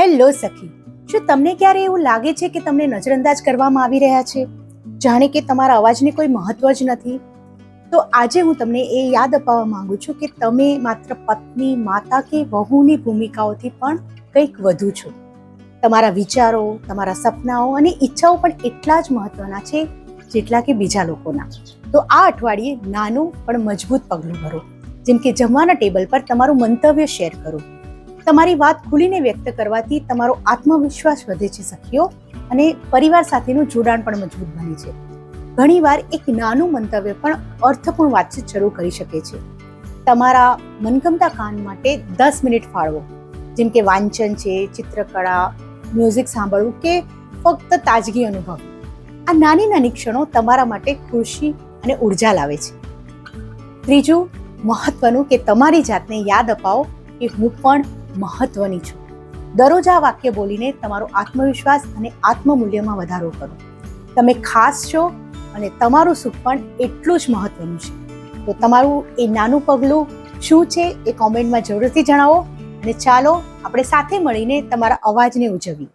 Hello સખી, શું તમને ક્યારે એવું લાગે છે કે તમને નજરઅંદાજ કરવામાં આવી રહ્યા છે, જાણે કે તમારા અવાજને કોઈ મહત્વ જ નથી? તો આજે હું તમને એ યાદ અપાવવા માંગુ છું કે તમે માત્ર પત્ની, માતા કે વહુની ભૂમિકાઓથી પણ કંઈક વધુ છો. તમારા વિચારો, તમારા સપનાઓ અને ઈચ્છાઓ પણ એટલા જ મહત્વના છે જેટલા કે બીજા લોકોના. તો આ અઠવાડિયે નાનું પણ મજબૂત પગલું ભરો, જેમ કે જમવાના ટેબલ પર તમારું મંતવ્ય શેર કરો. તમારી વાત ખુલીને વ્યક્ત કરવાથી તમારો આત્મવિશ્વાસ વધે છે સખીઓ, અને પરિવાર સાથેનું જોડાણ પણ મજબૂત બને છે. ઘણીવાર એક નાનું મંતવ્ય પણ અર્થપૂર્ણ વાતચીત શરૂ કરી શકે છે. તમારા મનગમતા કામ માટે 10 મિનિટ ફાળવો, જેમ કે વાંચન છે, ચિત્રકળા, મ્યુઝિક સાંભળવું કે ફક્ત તાજગી અનુભવ. આ નાની નાની ક્ષણો તમારા માટે ખુશી અને ઉર્જા લાવે છે. ત્રીજું મહત્વનું કે તમારી જાતને યાદ અપાવો કે હું પણ મહત્વની છું. દરરોજ આ વાક્ય બોલીને તમારો આત્મવિશ્વાસ અને આત્મમૂલ્યમાં વધારો કરો. તમે ખાસ છો અને તમારું સુખ પણ એટલું જ મહત્વનું છે. તો તમારું એ નાનું પગલું શું છે એ કોમેન્ટમાં જરૂરથી જણાવો, અને ચાલો આપણે સાથે મળીને તમારા અવાજને ઉજવીએ.